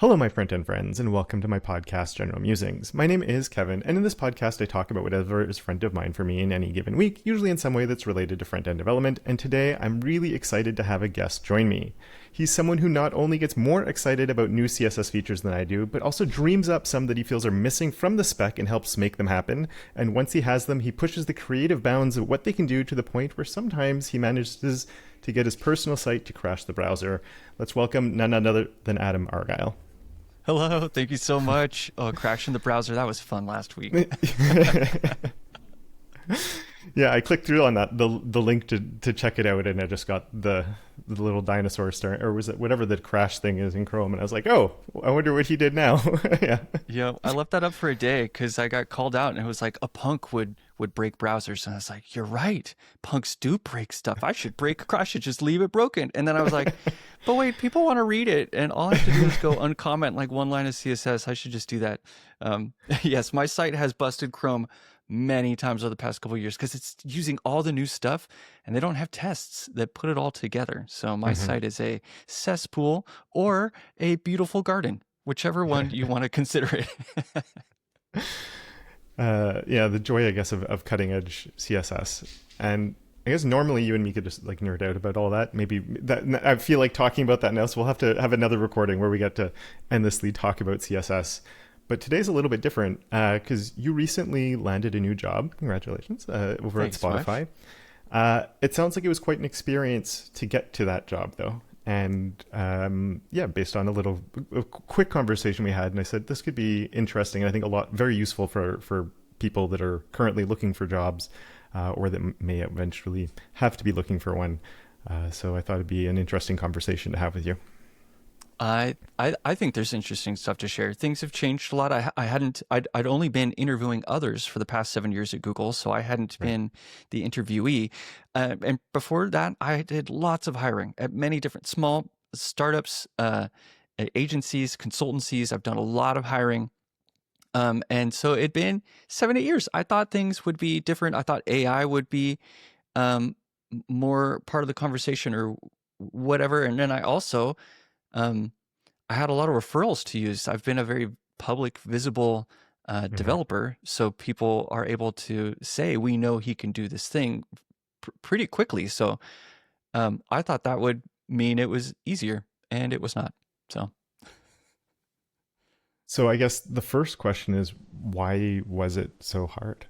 Hello, my front-end friends, and welcome to my podcast, General Musings. My name is Kevin, and in this podcast, I talk about whatever is front of mind for me in any given week, usually in some way that's related to front-end development, and today I'm really excited to have a guest join me. He's someone who not only gets more excited about new CSS features than I do, but also dreams up some that he feels are missing from the spec and helps make them happen, and once he has them, he pushes the creative bounds of what they can do to the point where sometimes he manages to get his personal site to crash the browser. Let's welcome none other than Adam Argyle. Hello, thank you so much. Oh, crashing the browser, that was fun last week. Yeah, I clicked through on that the link to check it out, and I just got the little dinosaur star, or was it whatever the crash thing is in Chrome, and I was like, oh, I wonder what he did now. Yeah. Yeah, I left that up for a day because I got called out and it was like a punk would break browsers. And I was like, you're right. Punks do break stuff. I should just leave it broken. And then I was like, but wait, people want to read it. And all I have to do is go uncomment like one line of CSS. I should just do that. Yes, my site has busted Chrome many times over the past couple of years because it's using all the new stuff and they don't have tests that put it all together. So my site is a cesspool or a beautiful garden, whichever one you want to consider it. Yeah, the joy, I guess, of cutting edge CSS. And I guess normally you and me could just like nerd out about all that. Maybe that I feel like talking about that now, so we'll have to have another recording where we get to endlessly talk about CSS. But today's a little bit different because you recently landed a new job. Congratulations, over Thanks, at Spotify. It sounds like it was quite an experience to get to that job, though. And yeah, based on a quick conversation we had, and I said this could be interesting, and I think very useful for people that are currently looking for jobs or that may eventually have to be looking for one. So I thought it'd be an interesting conversation to have with you. I think there's interesting stuff to share. Things have changed a lot. I'd only been interviewing others for the past 7 years at Google, so I hadn't been the interviewee. And before that, I did lots of hiring at many different small startups, at agencies, consultancies. I've done a lot of hiring. And so it'd been 7, 8 years. I thought things would be different. I thought AI would be more part of the conversation or whatever. And then I also I had a lot of referrals to use. I've been a very public, visible developer, so people are able to say, we know he can do this thing pretty quickly. So I thought that would mean it was easier, and it was not. So I guess the first question is, why was it so hard?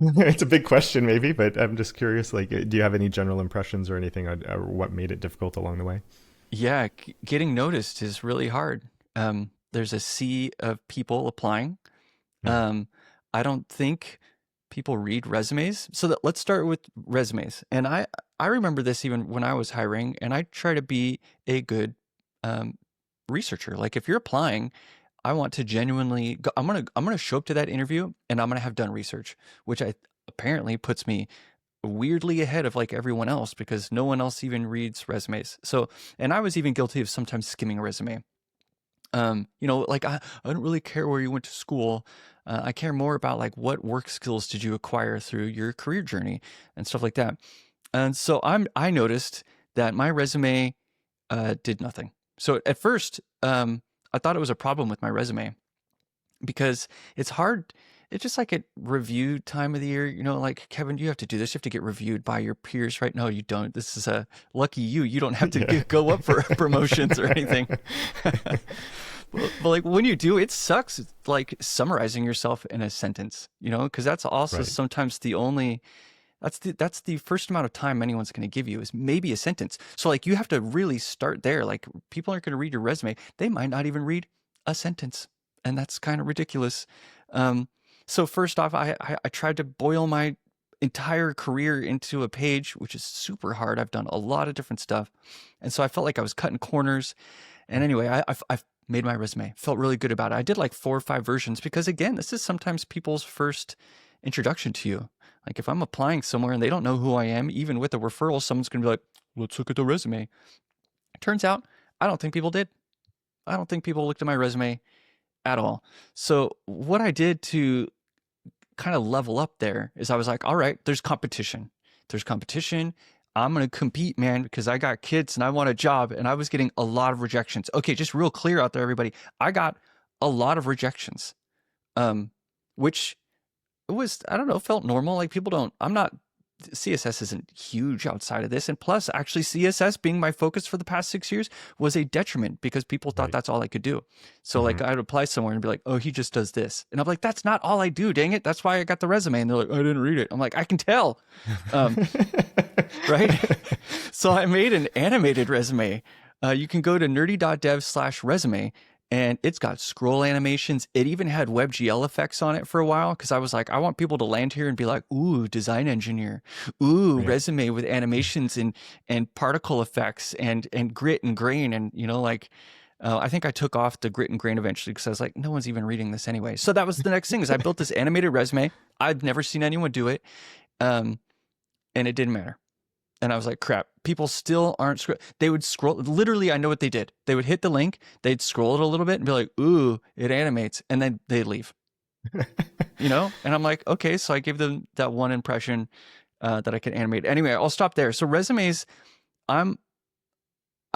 It's a big question, maybe, but I'm just curious. Like, do you have any general impressions or anything on what made it difficult along the way? Yeah, getting noticed is really hard. There's a sea of people applying. I don't think people read resumes. So let's start with resumes. And I remember this even when I was hiring, and I try to be a good researcher. Like if you're applying, I want to genuinely go, I'm gonna show up to that interview and I'm gonna have done research, which apparently puts me weirdly ahead of like everyone else because no one else even reads resumes. So, and I was even guilty of sometimes skimming a resume. Like I don't really care where you went to school. I care more about like what work skills did you acquire through your career journey and stuff like that. And so I noticed that my resume did nothing. So at first, I thought it was a problem with my resume because it's hard. It's just like at review time of the year, like, Kevin, you have to do this. You have to get reviewed by your peers, right? No, you don't. This is a lucky you. You don't have to go up for promotions or anything. But like when you do, it sucks. It's like summarizing yourself in a sentence, because that's also sometimes that's the first amount of time anyone's going to give you is maybe a sentence. So like you have to really start there. Like people aren't going to read your resume. They might not even read a sentence. And that's kind of ridiculous. So first off, I tried to boil my entire career into a page, which is super hard. I've done a lot of different stuff. And so I felt like I was cutting corners. And anyway, I've made my resume. Felt really good about it. I did like 4 or 5 versions because, again, this is sometimes people's first introduction to you. Like if I'm applying somewhere and they don't know who I am, even with a referral, someone's going to be like, let's look at the resume. Turns out, I don't think people did. I don't think people looked at my resume at all. So what I did to kind of level up there is I was like, all right, there's competition. I'm going to compete, man, because I got kids and I want a job. And I was getting a lot of rejections. Okay, just real clear out there, everybody. I got a lot of rejections, which was, I don't know, felt normal. Like people don't, I'm not, CSS isn't huge outside of this. And plus, actually, CSS being my focus for the past 6 years was a detriment because people thought that's all I could do. So like I'd apply somewhere and be like, oh, he just does this. And I'm like, that's not all I do, dang it. That's why I got the resume. And they're like, I didn't read it. I'm like, I can tell. Right? So I made an animated resume. You can go to nerdy.dev/resume. And it's got scroll animations. It even had WebGL effects on it for a while because I was like, I want people to land here and be like, ooh, design engineer, ooh, resume with animations and particle effects and grit and grain. And, you know, like, I think I took off the grit and grain eventually because I was like, no one's even reading this anyway. So that was the next thing is I built this animated resume. I'd never seen anyone do it. And it didn't matter. And I was like, crap, people still aren't they would scroll. Literally, I know what they did. They would hit the link, they'd scroll it a little bit and be like, ooh, it animates. And then they'd leave, you know? And I'm like, okay. So I gave them that one impression that I could animate. Anyway, I'll stop there. So resumes, I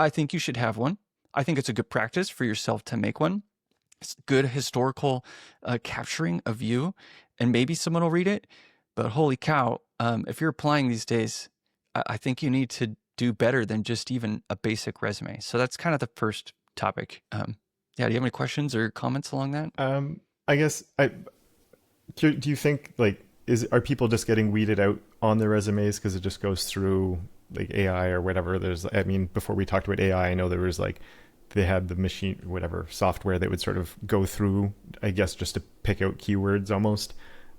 think you should have one. I think it's a good practice for yourself to make one. It's good historical capturing of you, and maybe someone will read it. But holy cow, if you're applying these days, I think you need to do better than just even a basic resume. So that's kind of the first topic. Yeah, do you have any questions or comments along that? I guess do you think like are people just getting weeded out on their resumes because it just goes through like AI or whatever? I mean, before we talked about AI, I know there was like they had the machine, whatever software that would sort of go through, I guess, just to pick out keywords almost.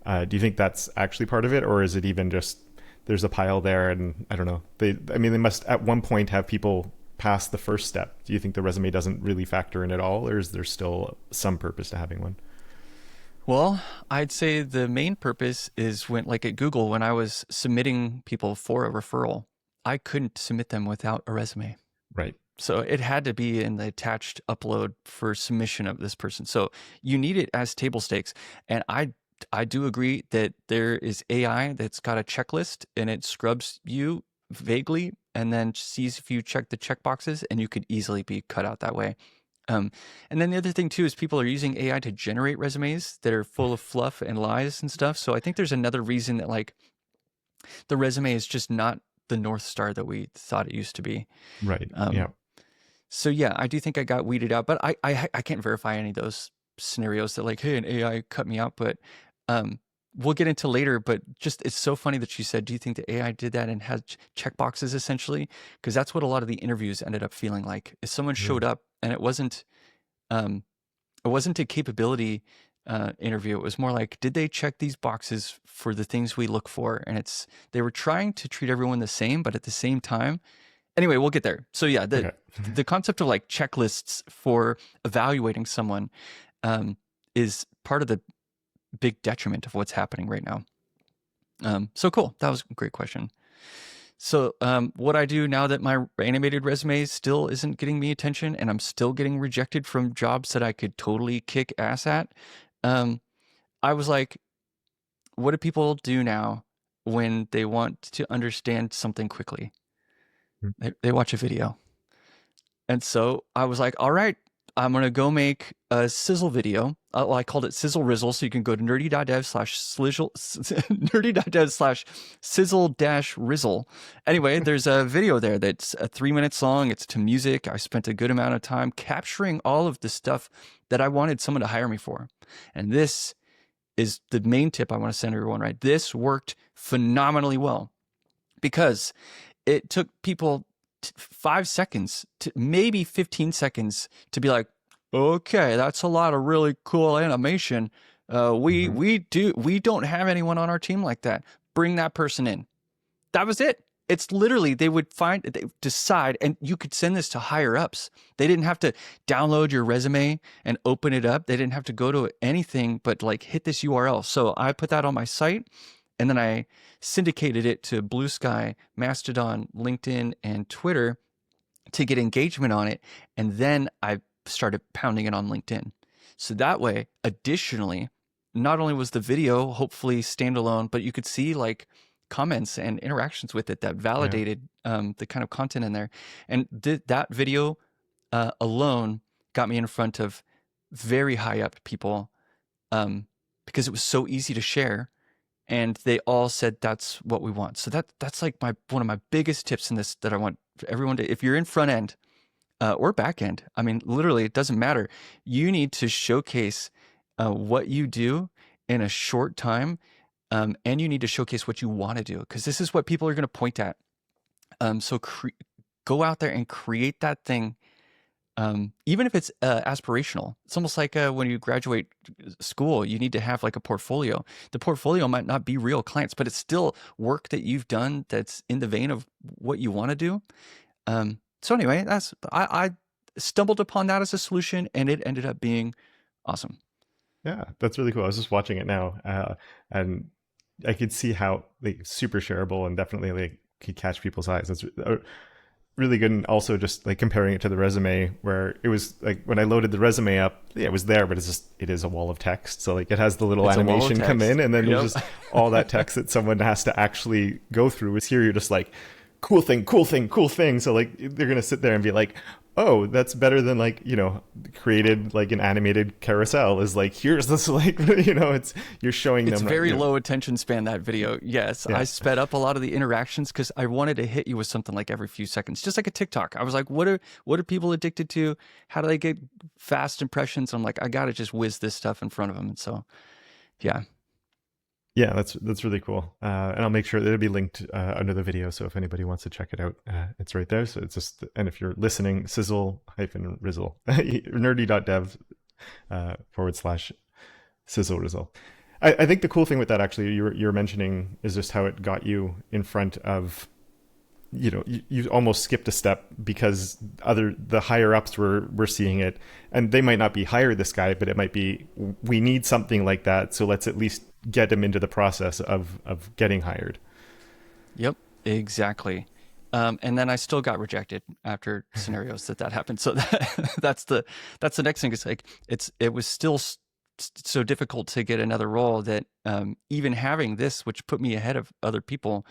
Do you think that's actually part of it, or is it even just there's a pile there and I don't know. They must at one point have people pass the first step. Do you think the resume doesn't really factor in at all, or is there still some purpose to having one? Well, I'd say the main purpose is when, like at Google, when I was submitting people for a referral, I couldn't submit them without a resume. Right. So it had to be in the attached upload for submission of this person. So you need it as table stakes. And I do agree that there is AI that's got a checklist and it scrubs you vaguely and then sees if you check the checkboxes, and you could easily be cut out that way. And then the other thing too is people are using AI to generate resumes that are full of fluff and lies and stuff. So I think there's another reason that like the resume is just not the North Star that we thought it used to be. Right. Yeah. So yeah, I do think I got weeded out, but I can't verify any of those scenarios that like, hey, an AI cut me out, but we'll get into later. But just it's so funny that you said, do you think the AI did that and had checkboxes essentially? Because that's what a lot of the interviews ended up feeling like. If someone showed up and it wasn't a capability interview, it was more like, did they check these boxes for the things we look for? And they were trying to treat everyone the same, but at the same time. Anyway, we'll get there. So yeah, the concept of like checklists for evaluating someone is part of the big detriment of what's happening right now. So cool. That was a great question. So what I do now that my animated resume still isn't getting me attention and I'm still getting rejected from jobs that I could totally kick ass at, I was like, what do people do now when they want to understand something quickly? They watch a video. And so I was like, all right, I'm going to go make a sizzle video. I called it Sizzle Rizzle. So you can go to nerdy.dev/sizzle-rizzle. Anyway, there's a video there that's 3 minutes long. It's to music. I spent a good amount of time capturing all of the stuff that I wanted someone to hire me for. And this is the main tip I want to send everyone, right? This worked phenomenally well because it took people 5 seconds to maybe 15 seconds to be like, okay, that's a lot of really cool animation. We don't have anyone on our team like that. Bring that person in. That was it. It's literally, they decide, and you could send this to higher ups. They didn't have to download your resume and open it up. They didn't have to go to anything but like hit this URL. So I put that on my site. And then I syndicated it to Blue Sky, Mastodon, LinkedIn, and Twitter to get engagement on it. And then I started pounding it on LinkedIn. So that way, additionally, not only was the video hopefully standalone, but you could see like comments and interactions with it that Yeah. validated the kind of content in there. And that video alone got me in front of very high up people because it was so easy to share, and they all said that's what we want. So that's like one of my biggest tips in this that I want for everyone to, if you're in front end or back end, I mean, literally, it doesn't matter. You need to showcase what you do in a short time, and you need to showcase what you want to do, because this is what people are going to point at. So go out there and create that thing. Even if it's aspirational, it's almost like when you graduate school, you need to have like a portfolio. The portfolio might not be real clients, but it's still work that you've done that's in the vein of what you want to do. So anyway, I stumbled upon that as a solution, and it ended up being awesome. Yeah, that's really cool. I was just watching it now, and I could see how like super shareable and definitely like could catch people's eyes. That's really good. And also just like comparing it to the resume, where it was like when I loaded the resume up, yeah, it was there, but it is a wall of text. So like it has the little animation come in, and then there's just all that text that someone has to actually go through. Whereas here you're just like, cool thing, cool thing, cool thing. So like they're gonna sit there and be like, oh, that's better than like, created like an animated carousel is like, here's this, like, it's, you're showing them. It's very low attention span, that video. Yes. Yeah. I sped up a lot of the interactions because I wanted to hit you with something like every few seconds, just like a TikTok. I was like, what are people addicted to? How do they get fast impressions? I'm like, I got to just whiz this stuff in front of them. And so, yeah. Yeah, that's really cool. And I'll make sure that it'll be linked under the video. So if anybody wants to check it out, it's right there. So it's just, and if you're listening, sizzle-rizzle, nerdy.dev /sizzle rizzle. I think the cool thing with that, actually, you're mentioning is just how it got you in front of, you almost skipped a step because the higher ups were seeing it, and they might not be hire this guy, but it might be, we need something like that. So let's at least get him into the process of getting hired. Yep, exactly. And then I still got rejected after scenarios that happened. So that's the next thing. It's like, it was still so difficult to get another role that even having this, which put me ahead of other people,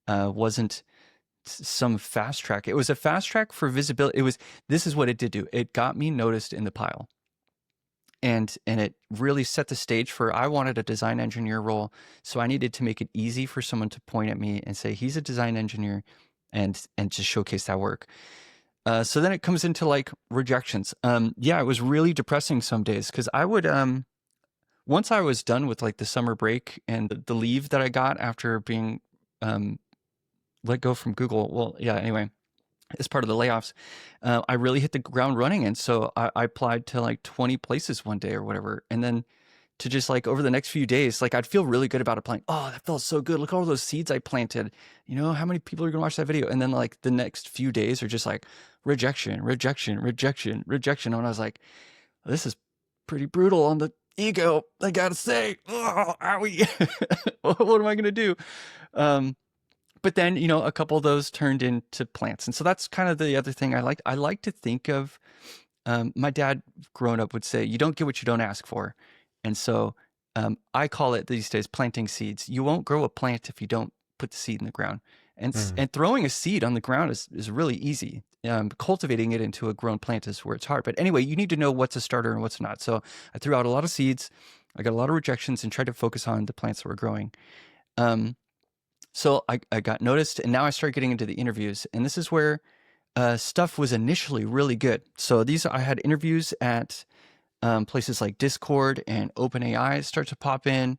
wasn't some fast track. It was a fast track for visibility. This is what it did do. It got me noticed in the pile. And it really set the stage for, I wanted a design engineer role. So I needed to make it easy for someone to point at me and say, he's a design engineer, and just showcase that work. So then it comes into like rejections. Yeah, it was really depressing some days because I would, once I was done with like the summer break and the leave that I got after being let go from Google. Well, yeah, anyway, as part of the layoffs, I really hit the ground running. And so I applied to like 20 places one day or whatever. And then to just like over the next few days, like I'd feel really good about applying. Oh, that felt so good. Look at all those seeds I planted. How many people are going to watch that video? And then like the next few days are just like rejection, rejection, rejection, rejection. And I was like, this is pretty brutal on the ego, I got to say. Oh, owie. What am I going to do? But then, a couple of those turned into plants. And so that's kind of the other thing I like. I like to think of, my dad growing up would say, you don't get what you don't ask for. And so I call it these days planting seeds. You won't grow a plant if you don't put the seed in the ground. And throwing a seed on the ground is really easy. Cultivating it into a grown plant is where it's hard. But anyway, you need to know what's a starter and what's not. So I threw out a lot of seeds. I got a lot of rejections and tried to focus on the plants that were growing. So I got noticed, and now I started getting into the interviews, and this is where stuff was initially really good. So I had interviews at places like Discord and OpenAI start to pop in.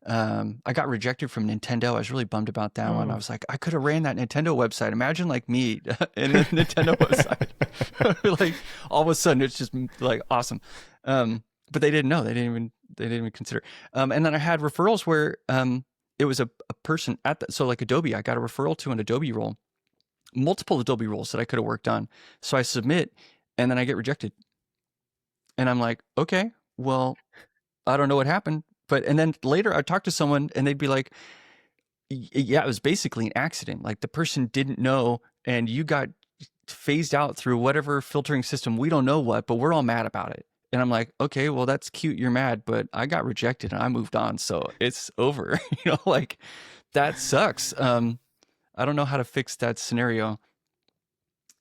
I got rejected from Nintendo. I was really bummed about that one. I was like, I could have ran that Nintendo website. Imagine like me in a Nintendo website. Like all of a sudden, it's just like awesome. But they didn't know. They didn't even consider. And then I had referrals where it was a person so like Adobe, I got a referral to an Adobe role, multiple Adobe roles that I could have worked on. So I submit, and then I get rejected. And I'm like, okay, well, I don't know what happened. And then later I talked to someone and they'd be like, yeah, it was basically an accident. Like the person didn't know, and you got phased out through whatever filtering system. We don't know what, but we're all mad about it. And I'm like, okay, well, that's cute. You're mad, but I got rejected and I moved on. So it's over. Like that sucks. I don't know how to fix that scenario.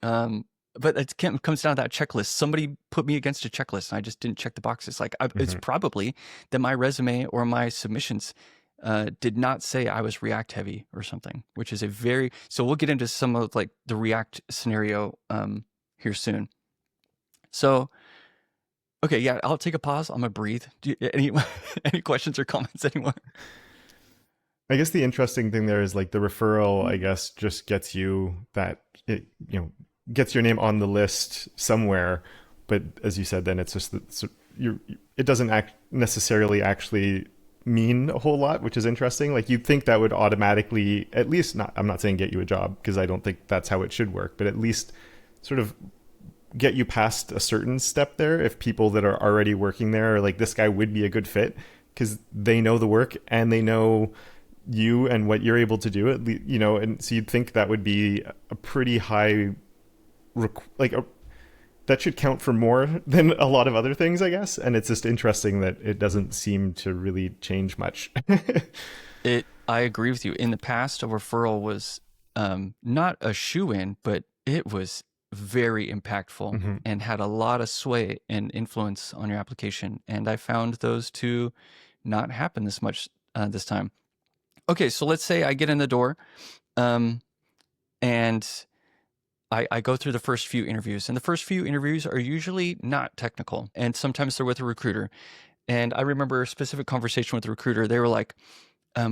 But it comes down to that checklist. Somebody put me against a checklist and I just didn't check the boxes. Like it's probably that my resume or my submissions did not say I was React heavy or something, which is so we'll get into some of like the React scenario here soon. So, okay, yeah, I'll take a pause. I'm gonna breathe. Any questions or comments, anyone? I guess the interesting thing there is like the referral, I guess, just gets you gets your name on the list somewhere. But as you said, then it's just that it doesn't necessarily actually mean a whole lot, which is interesting. Like you'd think that would automatically, at least I'm not saying get you a job because I don't think that's how it should work, but at least sort of get you past a certain step there if people that are already working there are like, this guy would be a good fit because they know the work and they know you and what you're able to do, at least, and so you'd think that would be a pretty high that should count for more than a lot of other things, I guess. And it's just interesting that it doesn't seem to really change much. I agree with you. In the past, a referral was not a shoe-in, but it was very impactful and had a lot of sway and influence on your application. And I found those to not happen this much this time. Okay, so let's say I get in the door and I go through the first few interviews. And the first few interviews are usually not technical. And sometimes they're with a recruiter. And I remember a specific conversation with the recruiter. They were like,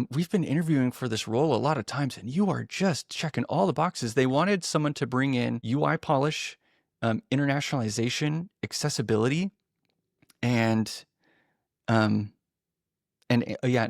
we've been interviewing for this role a lot of times, and you are just checking all the boxes. They wanted someone to bring in UI polish, internationalization, accessibility, and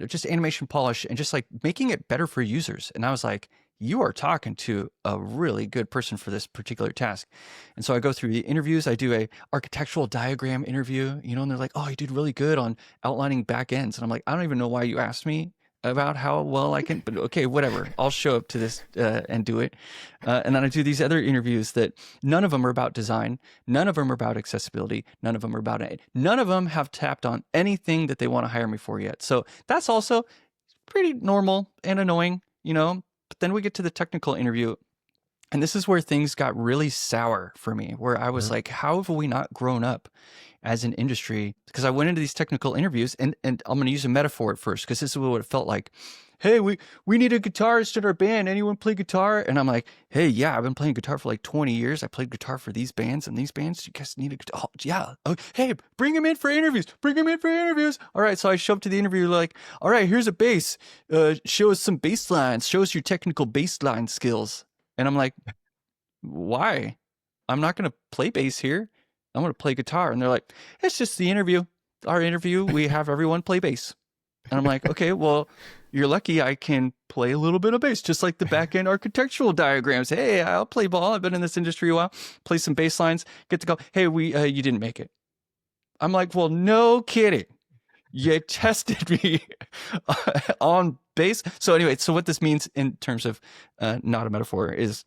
just animation polish and just like making it better for users. And I was like, you are talking to a really good person for this particular task. And so I go through the interviews. I do a architectural diagram interview, and they're like, oh, you did really good on outlining back ends. And I'm like, I don't even know why you asked me about how well I can, but okay, whatever. I'll show up to this and do it. And then I do these other interviews that none of them are about design. None of them are about accessibility. None of them are about it. None of them have tapped on anything that they want to hire me for yet. So that's also pretty normal and annoying, But then we get to the technical interview. And this is where things got really sour for me, where I was like, how have we not grown up as an industry? Because I went into these technical interviews and I'm going to use a metaphor at first, because this is what it felt like. Hey, we need a guitarist in our band. Anyone play guitar? And I'm like, hey, yeah, I've been playing guitar for like 20 years. I played guitar for these bands and these bands. You guys need a guitar? Oh, yeah. Oh, hey, bring him in for interviews. All right. So I show up to the interview like, all right, here's a bass. Show us some bass lines. Show us your technical bass line skills. And I'm like, why? I'm not going to play bass here. I'm going to play guitar. And they're like, it's just the interview. Our interview, we have everyone play bass. And I'm like, okay, well, you're lucky I can play a little bit of bass, just like the back-end architectural diagrams. Hey, I'll play ball. I've been in this industry a while. Play some bass lines. Get to go. Hey, you didn't make it. I'm like, well, no kidding. You tested me on bass. So anyway, so what this means in terms of not a metaphor is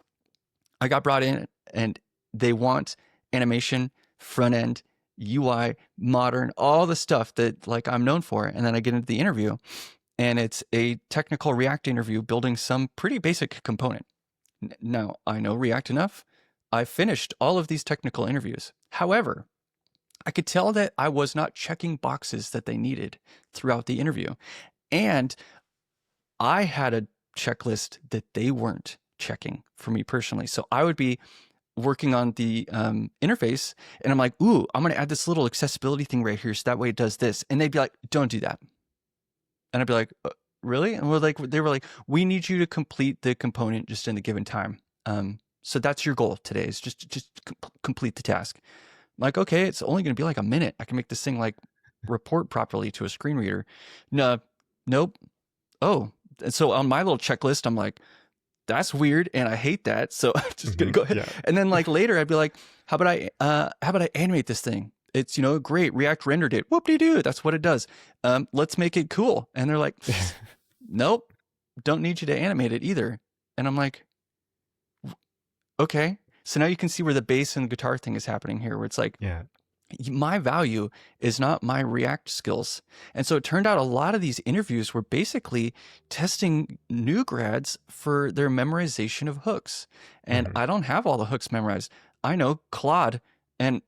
I got brought in and they want animation, front end, UI, modern, all the stuff that like I'm known for. And then I get into the interview and it's a technical React interview building some pretty basic component. Now, I know React enough. I finished all of these technical interviews. However, I could tell that I was not checking boxes that they needed throughout the interview. And I had a checklist that they weren't checking for me personally. So I would be working on the interface and I'm like, ooh, I'm going to add this little accessibility thing right here. So that way it does this. And they'd be like, don't do that. And I'd be like, really? And they were like, we need you to complete the component just in the given time. So that's your goal today is just complete the task. I'm like, okay, it's only going to be like a minute. I can make this thing like report properly to a screen reader. No, nope. Oh, and so on my little checklist, I'm like, that's weird, and I hate that. So I'm just gonna go ahead. Yeah. And then like later, I'd be like, how about I animate this thing? It's great. React rendered it. Whoop-de-doo. That's what it does. Let's make it cool. And they're like, nope, don't need you to animate it either. And I'm like, okay. So now you can see where the bass and guitar thing is happening here, where it's like, yeah, My value is not my React skills. And so it turned out a lot of these interviews were basically testing new grads for their memorization of hooks. And Hmm. I don't have all the hooks memorized. I know Claude and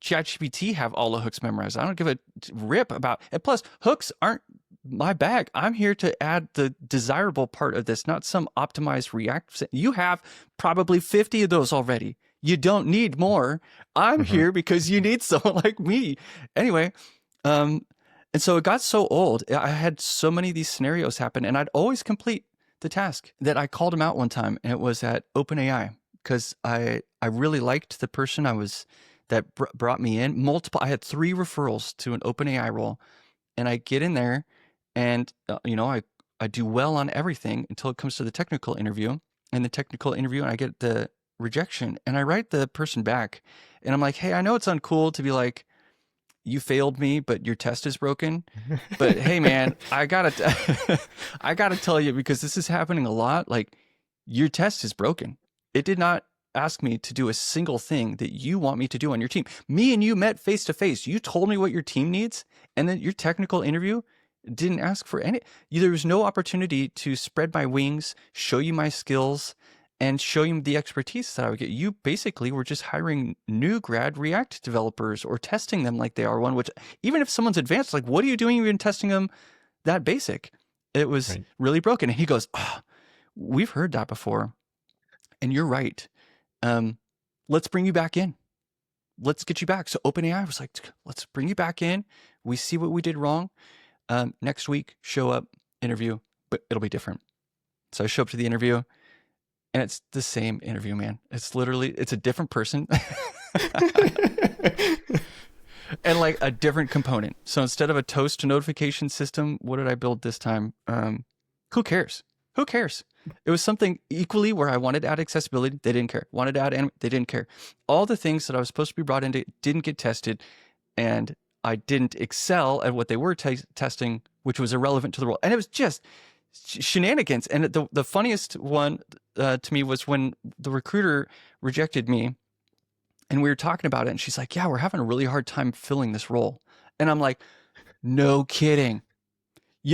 ChatGPT have all the hooks memorized. I don't give a rip about it. Plus, hooks aren't my bag. I'm here to add the desirable part of this, not some optimized React. You have probably 50 of those already. You don't need more. I'm Hmm. here because you need someone like me. Anyway, um, and so it got so old. I had so many of these scenarios happen, and I'd always complete the task that I called him out one time, and it was at OpenAI because I really liked the person that brought me in. I had 3 referrals to an OpenAI role, and I get in there, and I do well on everything until it comes to the technical interview. And the technical interview, and I get the rejection, and I write the person back, and I'm like, hey, I know it's uncool to be like, you failed me, but your test is broken. But hey, man, I gotta, I gotta tell you, because this is happening a lot. Like, your test is broken. It did not ask me to do a single thing that you want me to do on your team. Me and you met face to face. You told me what your team needs, and then your technical interview didn't ask for any. There was no opportunity to spread my wings, show you my skills, and show you the expertise that I would get. You basically were just hiring new grad React developers or testing them like they are one, which even if someone's advanced, like, what are you doing even testing them that basic? It was Right. really broken. And he goes, oh, we've heard that before. And you're right. Let's bring you back in. Let's get you back. So OpenAI was like, let's bring you back in. We see what we did wrong. Next week, show up, interview, but it'll be different. So I show up to the interview, and it's the same interview, man. It's a different person and like a different component. So instead of a toast notification system, what did I build this time? Who cares? Who cares? It was something equally where I wanted to add accessibility. They didn't care. Wanted to add they didn't care. All the things that I was supposed to be brought into didn't get tested, and I didn't excel at what they were testing, which was irrelevant to the role. And it was just shenanigans. And the funniest one to me was when the recruiter rejected me, and we were talking about it, and she's like, yeah, we're having a really hard time filling this role. And I'm like, no kidding.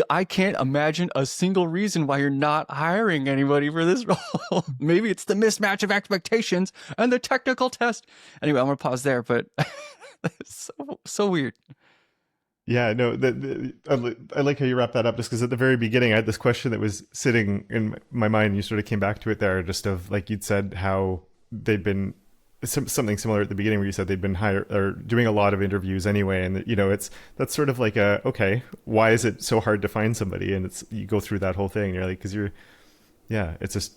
I can't imagine a single reason why you're not hiring anybody for this role. Maybe it's the mismatch of expectations and the technical test. Anyway, I'm going to pause there, but it's so weird. Yeah, no, I like how you wrap that up, just because at the very beginning I had this question that was sitting in my mind, and you sort of came back to it there, just of like you'd said how they'd been something similar at the beginning where you said they'd been hired or doing a lot of interviews anyway, and that's sort of like okay, why is it so hard to find somebody? And you go through that whole thing, and you're like, because yeah, it's just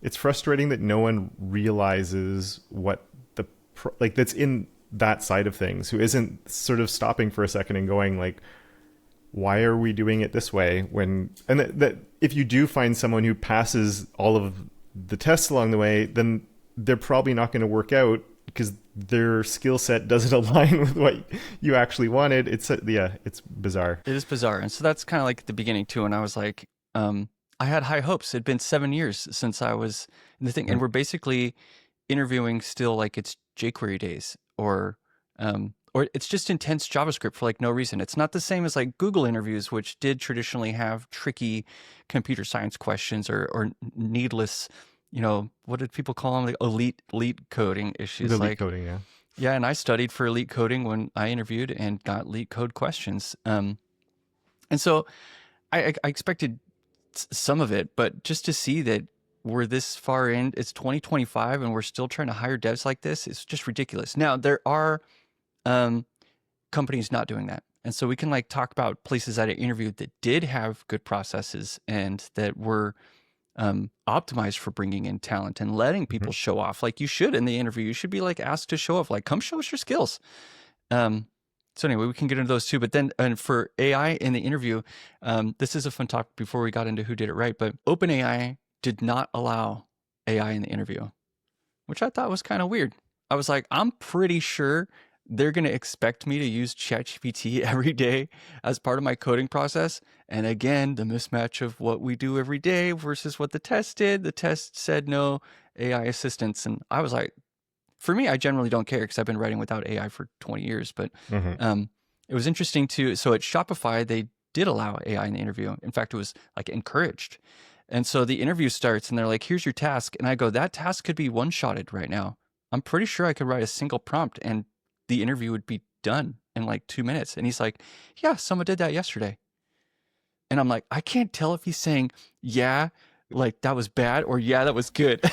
it's frustrating that no one realizes what like that's in that side of things, who isn't sort of stopping for a second and going like, why are we doing it this way? And that if you do find someone who passes all of the tests along the way, then they're probably not going to work out because their skill set doesn't align with what you actually wanted. It's bizarre. It is bizarre. And so that's kind of like the beginning too. And I was like, I had high hopes. It'd been 7 years since I was in the thing. And we're basically interviewing still like it's jQuery days, or it's just intense JavaScript for like no reason. It's not the same as like Google interviews, which did traditionally have tricky computer science questions or needless, what did people call them? Like elite coding issues. Elite like coding, yeah. Yeah, and I studied for elite coding when I interviewed and got elite code questions. And so I expected some of it, but just to see that we're this far in, it's 2025 and we're still trying to hire devs like this, it's just ridiculous. Now, there are companies not doing that. And so we can like talk about places that I interviewed that did have good processes and that were optimized for bringing in talent and letting people show off like you should in the interview. You should be like asked to show off, like, come show us your skills. So anyway, we can get into those too. But then, and for AI in the interview, this is a fun topic before we got into who did it right, but OpenAI did not allow AI in the interview, which I thought was kind of weird. I was like, I'm pretty sure they're going to expect me to use ChatGPT every day as part of my coding process. And again, the mismatch of what we do every day versus what the test did. The test said no AI assistance. And I was like, for me, I generally don't care because I've been writing without AI for 20 years. But it was interesting so at Shopify, they did allow AI in the interview. In fact, it was like encouraged. And so the interview starts and they're like, here's your task. And I go, that task could be one-shotted right now. I'm pretty sure I could write a single prompt and the interview would be done in like 2 minutes. And he's like, yeah, someone did that yesterday. And I'm like, I can't tell if he's saying, yeah, like that was bad, or yeah, that was good.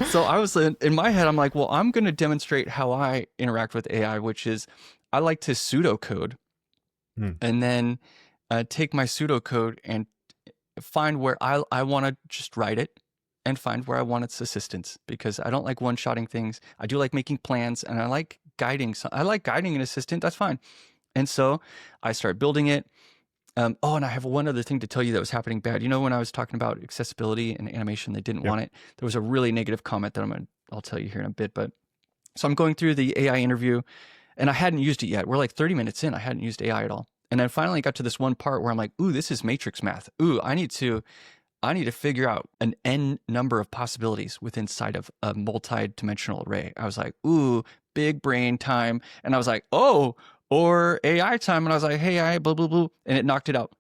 So I was in my head, I'm like, well, I'm going to demonstrate how I interact with AI, which is I like to pseudocode and then take my pseudocode and find where I want to just write it and find where I want its assistance, because I don't like one-shotting things. I do like making plans, and I like guiding. So I like guiding an assistant. That's fine. And so I start building it. And I have one other thing to tell you that was happening bad. You know, when I was talking about accessibility and animation, they didn't want it. There was a really negative comment that I'll tell you here in a bit. But so I'm going through the AI interview, and I hadn't used it yet. We're like 30 minutes in. I hadn't used AI at all. And then finally got to this one part where I'm like, ooh, this is matrix math. Ooh, I need to figure out an n number of possibilities within inside of a multi-dimensional array. I was like, ooh, big brain time. And I was like, oh, or AI time. And I was like, hey, AI, blah, blah, blah. And it knocked it out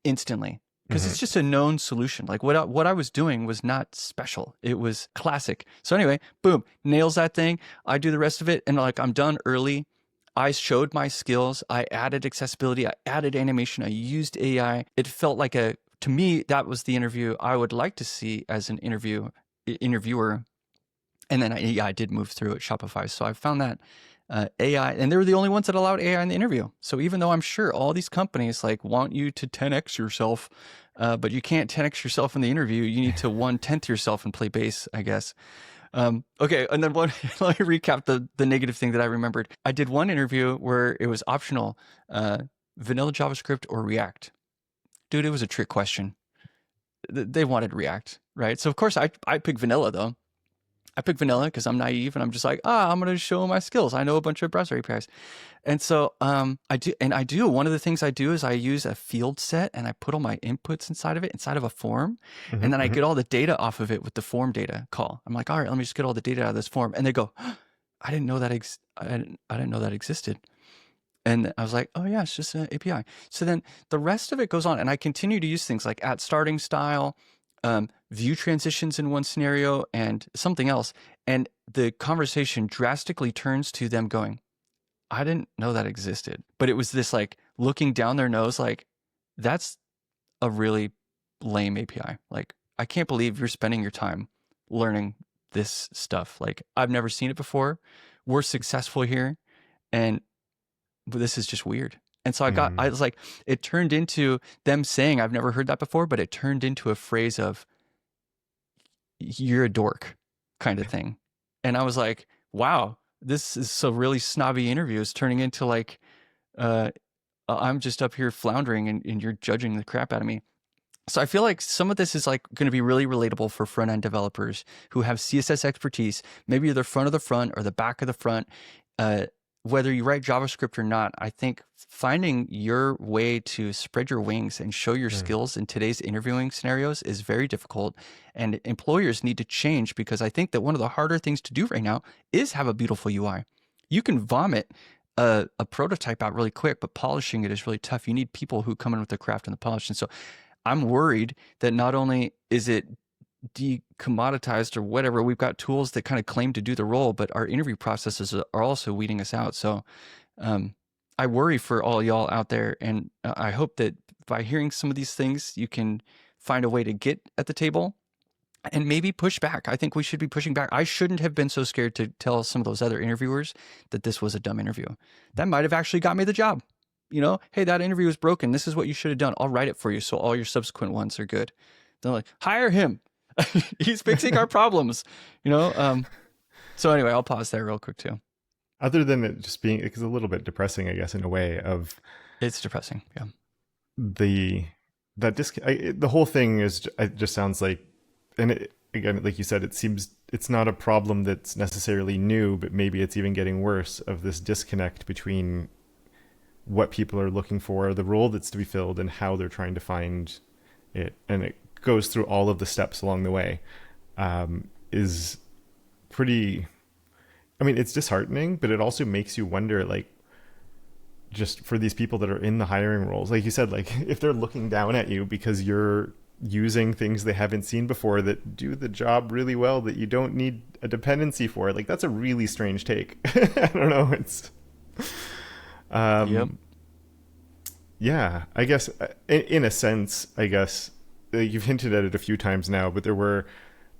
instantly, because it's just a known solution. Like what I was doing was not special. It was classic. So anyway, boom, nails that thing. I do the rest of it. And like, I'm done early. I showed my skills. I added accessibility. I added animation. I used AI. It felt like to me, that was the interview I would like to see as an interviewer. And then I did move through at Shopify. So I found that AI, and they were the only ones that allowed AI in the interview. So even though I'm sure all these companies like want you to 10x yourself, but you can't 10x yourself in the interview, you need to 1/10 yourself and play bass, I guess. Okay, and then let me recap the negative thing that I remembered. I did one interview where it was optional, vanilla JavaScript or React. Dude, it was a trick question. They wanted React, right? So of course I picked vanilla though. I picked vanilla because I'm naive and I'm just like, I'm going to show my skills. I know a bunch of browser APIs. And so I do. One of the things I do is I use a field set and I put all my inputs inside of a form. And then I get all the data off of it with the form data call. I'm like, all right, let me just get all the data out of this form. And they go, I didn't know that I didn't know that existed. And I was like, oh yeah, it's just an API. So then the rest of it goes on, and I continue to use things like at starting style, view transitions in one scenario, and something else. And the conversation drastically turns to them going, I didn't know that existed. But it was this like looking down their nose, like, that's a really lame API. Like, I can't believe you're spending your time learning this stuff. Like, I've never seen it before. We're successful here. But this is just weird. And so I was like, it turned into them saying, I've never heard that before, but it turned into a phrase of, you're a dork kind of thing. And I was like, wow, this is so really snobby interview is turning into like, I'm just up here floundering and you're judging the crap out of me. So I feel like some of this is like going to be really relatable for front-end developers who have CSS expertise. Maybe you're the front of the front or the back of the front. Whether you write JavaScript or not, I think finding your way to spread your wings and show your skills in today's interviewing scenarios is very difficult. And employers need to change, because I think that one of the harder things to do right now is have a beautiful UI. You can vomit a prototype out really quick, but polishing it is really tough. You need people who come in with the craft and the polish. And so I'm worried that not only is it decommoditized or whatever, we've got tools that kind of claim to do the role, but our interview processes are also weeding us out. So I worry for all y'all out there, and I hope that by hearing some of these things, you can find a way to get at the table and maybe push back. I think we should be pushing back. I shouldn't have been so scared to tell some of those other interviewers that this was a dumb interview. That might have actually got me the job. You know, hey, that interview was broken. This is what you should have done. I'll write it for you so all your subsequent ones are good. They're like, hire him. He's fixing our problems, you know? So anyway, I'll pause there real quick too. Other than it just being, it's a little bit depressing, I guess, in a way of. It's depressing. Yeah. The whole thing is, it just sounds like, and again, like you said, it seems it's not a problem that's necessarily new, but maybe it's even getting worse, of this disconnect between what people are looking for, the role that's to be filled, and how they're trying to find it. And it goes through all of the steps along the way, is pretty, I mean, it's disheartening, but it also makes you wonder, like, just for these people that are in the hiring roles, like you said, like if they're looking down at you because you're using things they haven't seen before that do the job really well, that you don't need a dependency for, like that's a really strange take. I don't know. It's, Yep. yeah, I guess in a sense, I guess you've hinted at it a few times now, but there were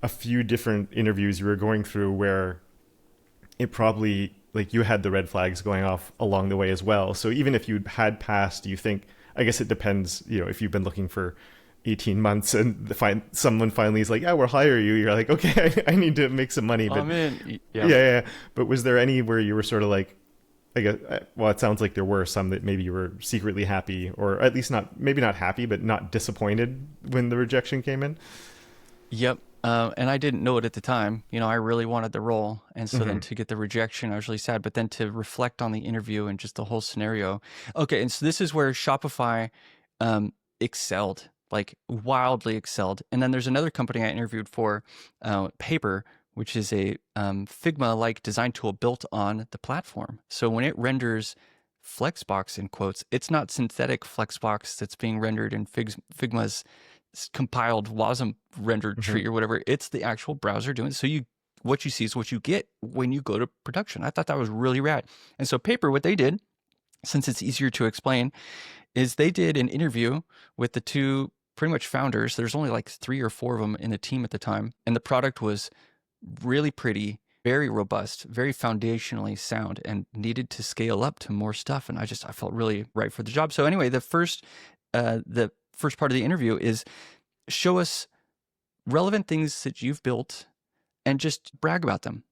a few different interviews you were going through where it probably, like you had the red flags going off along the way as well. So even if you had passed, you think, I guess it depends, you know, if you've been looking for 18 months and someone finally is like, yeah, we'll hire you. You're like, okay, I need to make some money. But I'm in. yeah, yeah. But was there any where you were sort of like, I guess, well, it sounds like there were some that maybe you were secretly happy, or at least not, maybe not happy, but not disappointed when the rejection came in? Yep. And I didn't know it at the time. You know, I really wanted the role. And so then to get the rejection, I was really sad. But then to reflect on the interview and just the whole scenario. Okay. And so this is where Shopify excelled, like wildly excelled. And then there's another company I interviewed for, Paper, which is a Figma-like design tool built on the platform. So when it renders Flexbox, in quotes, it's not synthetic Flexbox that's being rendered in Figma's compiled WASM rendered tree or whatever. It's the actual browser doing it. So what you see is what you get when you go to production. I thought that was really rad. And so Paper, what they did, since it's easier to explain, is they did an interview with the two pretty much founders. There's only like 3 or 4 of them in the team at the time. And the product was really pretty, very robust, very foundationally sound, and needed to scale up to more stuff. And I felt really right for the job. So anyway, the first part of the interview is show us relevant things that you've built and just brag about them.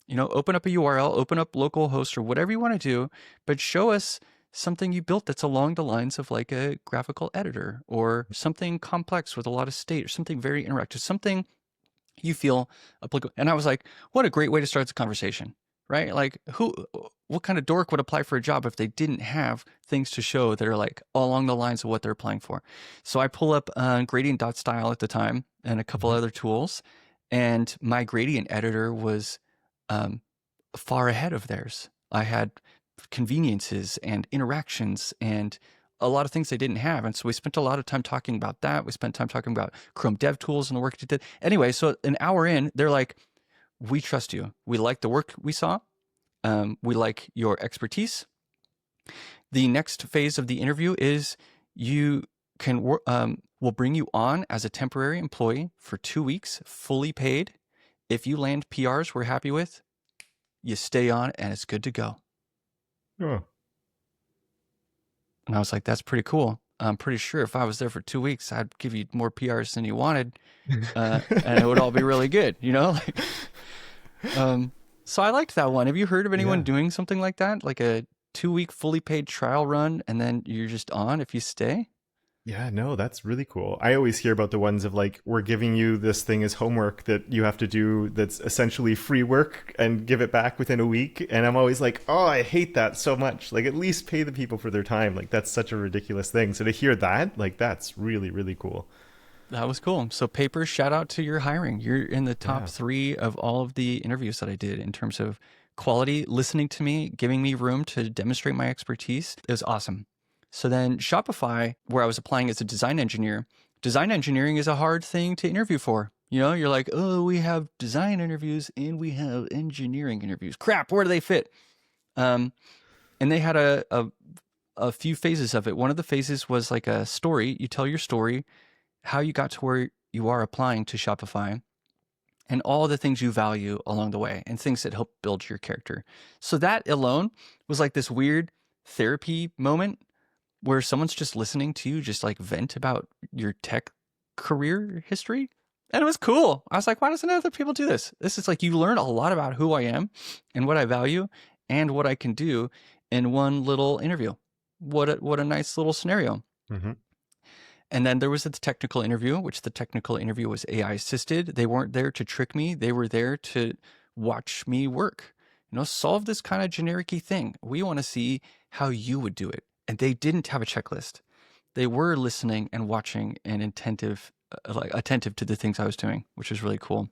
You know, open up a URL, open up localhost or whatever you want to do, but show us something you built that's along the lines of like a graphical editor or something complex with a lot of state or something very interactive, something you feel applicable. And I was like, what a great way to start the conversation, right? Like what kind of dork would apply for a job if they didn't have things to show that are like along the lines of what they're applying for? So I pull up gradient.style at the time and a couple other tools, and my gradient editor was far ahead of theirs. I had conveniences and interactions and a lot of things they didn't have. And so we spent a lot of time talking about that. We spent time talking about Chrome Dev Tools and the work it did. Anyway, so an hour in, they're like, we trust you. We like the work we saw. We like your expertise. The next phase of the interview is you can we'll bring you on as a temporary employee for 2 weeks, fully paid. If you land PRs we're happy with, you stay on and it's good to go. Oh. And I was like, that's pretty cool. I'm pretty sure if I was there for 2 weeks, I'd give you more PRs than you wanted, and it would all be really good, you know? So I liked that one. Have you heard of anyone doing something like that? Like a 2-week fully paid trial run, and then you're just on if you stay? Yeah, no, that's really cool. I always hear about the ones of like, we're giving you this thing as homework that you have to do that's essentially free work and give it back within a week. And I'm always like, oh, I hate that so much. Like, at least pay the people for their time. Like, that's such a ridiculous thing. So to hear that, like, that's really, really cool. That was cool. So Paper, shout out to your hiring. You're in the top 3 of all of the interviews that I did in terms of quality, listening to me, giving me room to demonstrate my expertise. It was awesome. So then Shopify, where I was applying as a design engineer, design engineering is a hard thing to interview for. You know, you're like, oh, we have design interviews and we have engineering interviews. Crap, where do they fit? And they had a few phases of it. One of the phases was like a story. You tell your story, how you got to where you are applying to Shopify, and all the things you value along the way and things that help build your character. So that alone was like this weird therapy moment where someone's just listening to you just like vent about your tech career history. And it was cool. I was like, why doesn't other people do this? This is like, you learn a lot about who I am and what I value and what I can do in one little interview. What a nice little scenario. Mm-hmm. And then there was the technical interview, which the technical interview was AI assisted. They weren't there to trick me. They were there to watch me work, you know, solve this kind of generic-y thing. We want to see how you would do it. And they didn't have a checklist. They were listening and watching and attentive to the things I was doing, which was really cool.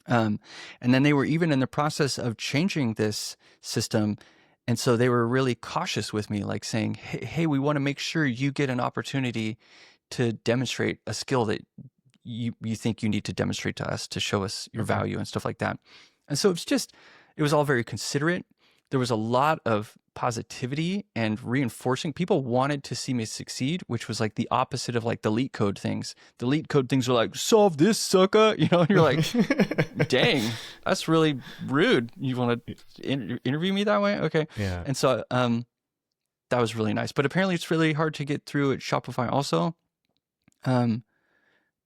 Um, and then they were even in the process of changing this system. And so they were really cautious with me, like saying, hey, we want to make sure you get an opportunity to demonstrate a skill that you think you need to demonstrate to us to show us your value and stuff like that. And so it was all very considerate. There was a lot of positivity and reinforcing. People wanted to see me succeed, which was like the opposite of like the LEET code things. The LEET code things are like, solve this, sucker. You know, and you're like, dang, that's really rude. You want to interview me that way? Okay. Yeah. And so that was really nice. But apparently it's really hard to get through at Shopify also.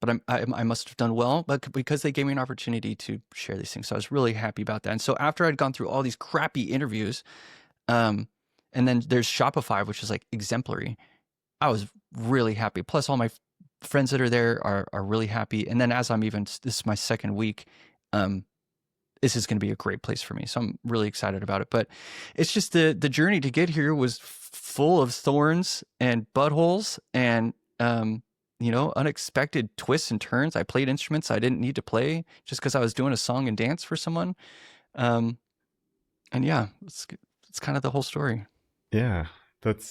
But I must have done well, but because they gave me an opportunity to share these things. So I was really happy about that. And so after I'd gone through all these crappy interviews, and then there's Shopify, which is like Exemplary, I was really happy. Plus all my friends that are there are really happy. And then this is my second week, this is going to be a great place for me. So I'm really excited about it. But it's just the journey to get here was full of thorns and buttholes and, unexpected twists and turns. I played instruments I didn't need to play just because I was doing a song and dance for someone. And yeah, it's kind of the whole story. Yeah, it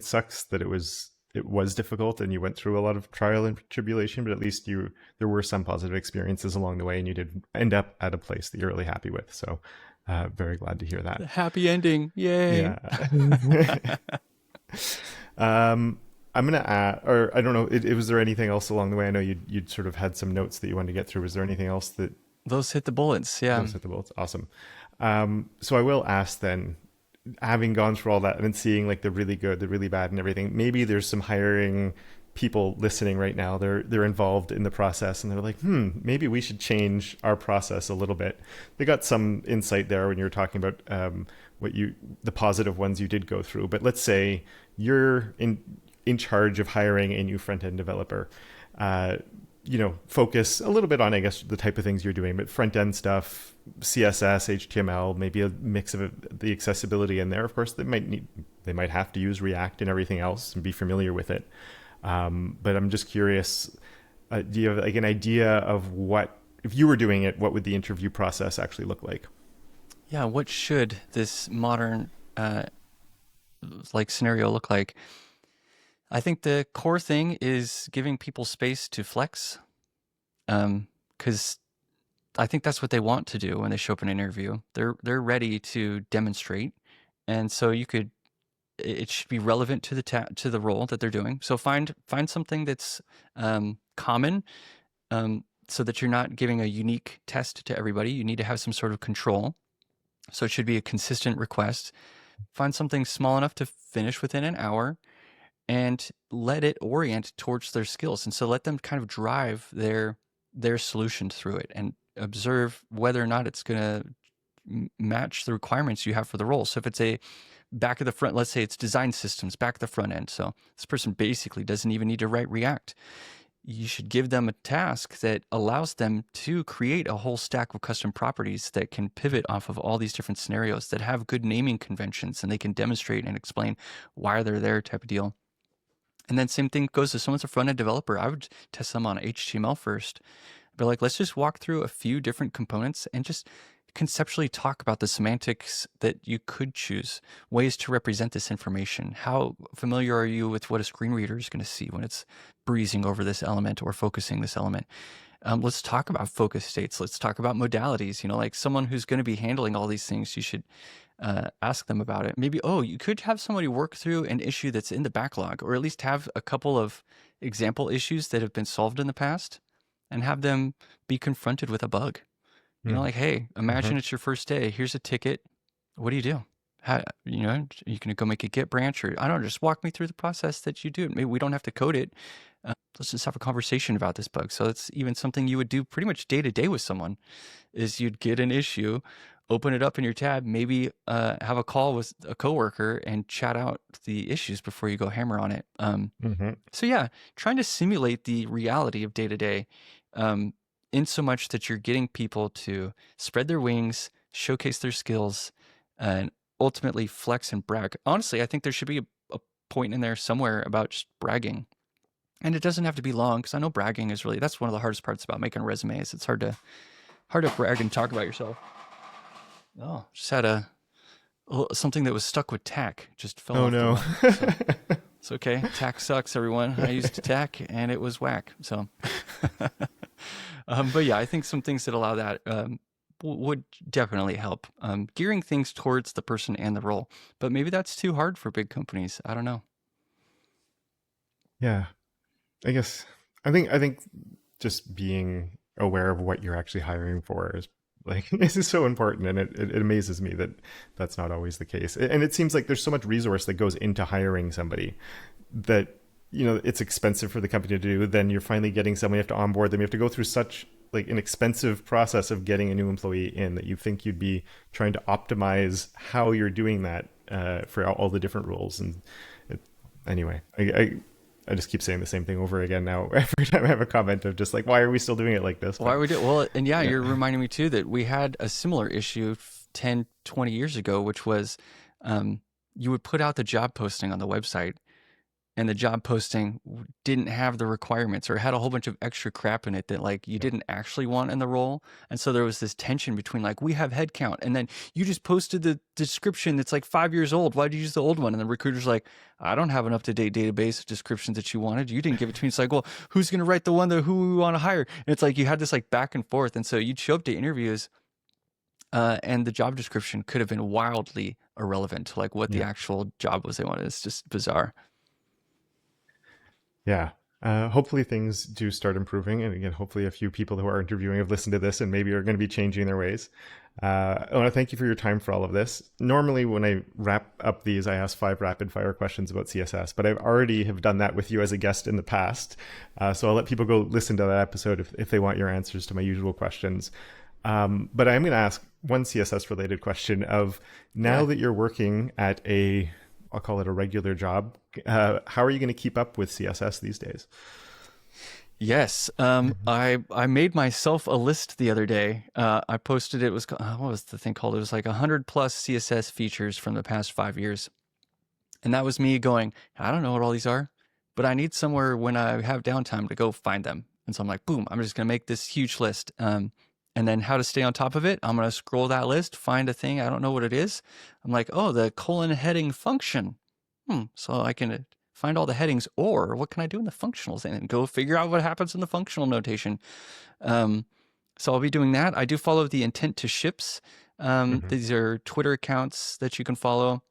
sucks that it was difficult and you went through a lot of trial and tribulation, but at least there were some positive experiences along the way and you did end up at a place that you're really happy with. So very glad to hear that. The happy ending. Yay. Yeah. I'm going to add, or I don't know, was there anything else along the way? I know you'd sort of had some notes that you wanted to get through. Was there anything else that... Those hit the bullets, yeah. Those hit the bullets, awesome. So I will ask then, having gone through all that and then seeing like the really good, the really bad and everything, maybe there's some hiring people listening right now. They're involved in the process and they're like, maybe we should change our process a little bit. They got some insight there when you were talking about the positive ones you did go through. But let's say you're in charge of hiring a new front-end developer, focus a little bit on, I guess, the type of things you're doing, but front-end stuff, CSS, HTML, maybe a mix of the accessibility in there. Of course, they might have to use React and everything else and be familiar with it. But I'm just curious, do you have like an idea of what, if you were doing it, what would the interview process actually look like? Yeah, what should this modern scenario look like? I think the core thing is giving people space to flex, because I think that's what they want to do when they show up in an interview. They're ready to demonstrate, and so it should be relevant to the role that they're doing. So find something that's common, so that you're not giving a unique test to everybody. You need to have some sort of control. So it should be a consistent request. Find something small enough to finish within an hour, and let it orient towards their skills. And so let them kind of drive their solution through it and observe whether or not it's going to match the requirements you have for the role. So if it's a back of the front, let's say it's design systems, back of the front end. So this person basically doesn't even need to write React. You should give them a task that allows them to create a whole stack of custom properties that can pivot off of all these different scenarios, that have good naming conventions, and they can demonstrate and explain why they're there, type of deal. And then same thing goes to someone's a front-end developer. I would test them on HTML first. But like, let's just walk through a few different components and just conceptually talk about the semantics that you could choose, ways to represent this information. How familiar are you with what a screen reader is going to see when it's breezing over this element or focusing this element? Let's talk about focus states. Let's talk about modalities. Like someone who's going to be handling all these things, you should ask them about it. Maybe, you could have somebody work through an issue that's in the backlog, or at least have a couple of example issues that have been solved in the past and have them be confronted with a bug. Like, hey, imagine it's your first day. Here's a ticket. What do you do? How, you going to go make a Git branch, or I don't know, just walk me through the process that you do. Maybe we don't have to code it. Let's just have a conversation about this bug. So it's even something you would do pretty much day to day with someone, is you'd get an issue, open it up in your tab, maybe have a call with a coworker and chat out the issues before you go hammer on it. So yeah, trying to simulate the reality of day to day, in so much that you're getting people to spread their wings, showcase their skills, and ultimately flex and brag. Honestly, I think there should be a point in there somewhere about just bragging. And it doesn't have to be long, because I know bragging is really, that's one of the hardest parts about making resumes. It's hard to brag and talk about yourself. Oh, just had something that was stuck with tack just fell Oh off the no. wall. So it's okay. Tack sucks, everyone. I used tack and it was whack. So, but yeah, I think some things that allow that would definitely help. Gearing things towards the person and the role, but maybe that's too hard for big companies. I don't know. Yeah. I guess I think just being aware of what you're actually hiring for is like this is so important, and it amazes me that that's not always the case. And it seems like there's so much resource that goes into hiring somebody that it's expensive for the company to do. Then you're finally getting someone, you have to onboard them, you have to go through such like an expensive process of getting a new employee in, that you think you'd be trying to optimize how you're doing that for all the different roles. And anyway, I just keep saying the same thing over again now. Every time I have a comment of just like, why are we still doing it like this? Why are we doing well? And yeah, you're reminding me too that we had a similar issue 10, 20 years ago, which was you would put out the job posting on the website, and the job posting didn't have the requirements, or had a whole bunch of extra crap in it that like you didn't actually want in the role. And so there was this tension between like, we have headcount, and then you just posted the description that's like 5 years old. Why did you use the old one? And the recruiter's like, I don't have an up-to-date database of descriptions that you wanted. You didn't give it to me. It's like, well, who's going to write the one that who we want to hire? And it's like you had this like back and forth. And so you'd show up to interviews and the job description could have been wildly irrelevant to like what the actual job was they wanted. It's just bizarre. Yeah. Hopefully things do start improving. And again, hopefully a few people who are interviewing have listened to this and maybe are going to be changing their ways. I want to thank you for your time for all of this. Normally when I wrap up these, I ask 5 rapid fire questions about CSS, but I've already have done that with you as a guest in the past. So I'll let people go listen to that episode if they want your answers to my usual questions. But I'm going to ask one CSS related question of now that you're working at I'll call it a regular job. How are you going to keep up with CSS these days? Yes. I made myself a list the other day. I posted it was, what was the thing called? It was like 100 plus CSS features from the past 5 years. And that was me going, I don't know what all these are, but I need somewhere when I have downtime to go find them. And so I'm like, boom, I'm just going to make this huge list. And then how to stay on top of it, I'm going to scroll that list, find a thing, I don't know what it is. I'm like, oh, the colon heading function. So I can find all the headings, or what can I do in the functionals and go figure out what happens in the functional notation. So I'll be doing that. I do follow the intent to ships. These are Twitter accounts that you can follow.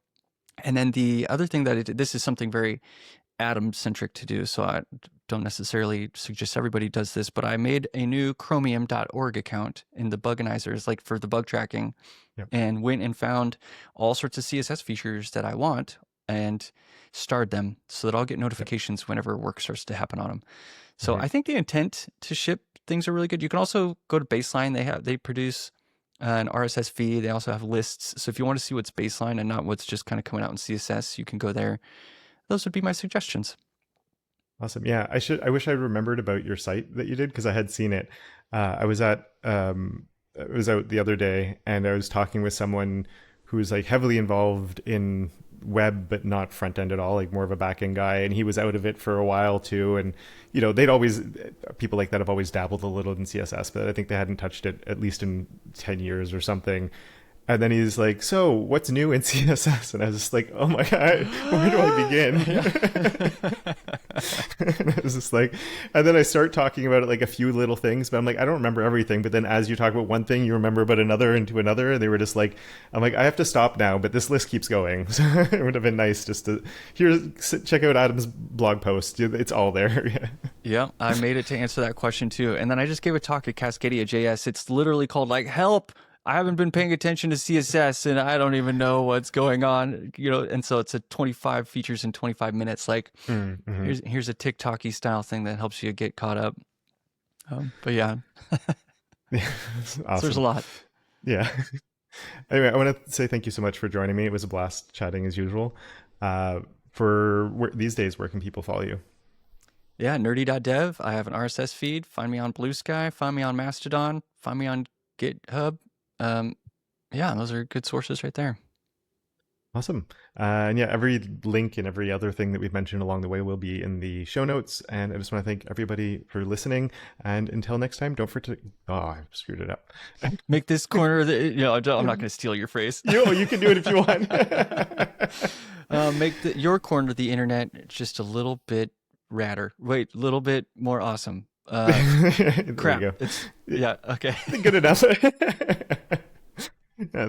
And then the other thing that this is something very Adam centric to do, so I don't necessarily suggest everybody does this, but I made a new chromium.org account in the buganizers, like for the bug tracking, and went and found all sorts of CSS features that I want and starred them so that I'll get notifications whenever work starts to happen on them. So I think the intent to ship things are really good. You can also go to Baseline. They produce an RSS feed. They also have lists. So if you want to see what's baseline and not what's just kind of coming out in CSS, you can go there. Those would be my suggestions. Awesome. Yeah, I wish I remembered about your site that you did, because I had seen it. I was out the other day, and I was talking with someone who's like heavily involved in web but not front end at all, like more of a back end guy, and he was out of it for a while too. And people like that have always dabbled a little in CSS, but I think they hadn't touched it at least in 10 years or something. And then he's like, so what's new in CSS? And I was just like, oh my God, where do I begin? And I was just like, and then I start talking about it, like a few little things, but I'm like, I don't remember everything. But then as you talk about one thing, you remember about another and to another. And they were just like, I'm like, I have to stop now, but this list keeps going. So it would have been nice just to check out Adam's blog post. It's all there. Yeah, I made it to answer that question too. And then I just gave a talk at Cascadia JS. It's literally called like, help, I haven't been paying attention to CSS and I don't even know what's going on, and so it's a 25 features in 25 minutes. Like here's a TikTok-y style thing that helps you get caught up. But yeah, Awesome. So there's a lot. Yeah. Anyway, I want to say thank you so much for joining me. It was a blast chatting as usual. These days, where can people follow you? Yeah, nerdy.dev. I have an RSS feed. Find me on Blue Sky. Find me on Mastodon. Find me on GitHub. Yeah, those are good sources right there. Awesome. And yeah, every link and every other thing that we've mentioned along the way will be in the show notes. And I just want to thank everybody for listening. And until next time, don't forget to, oh, I screwed it up. Make this corner, I'm not going to steal your phrase. You can do it if you want. Make your corner of the internet just a little bit radder. Wait, a little bit more awesome. There Crap. you go. Yeah, okay. Good enough. Yeah,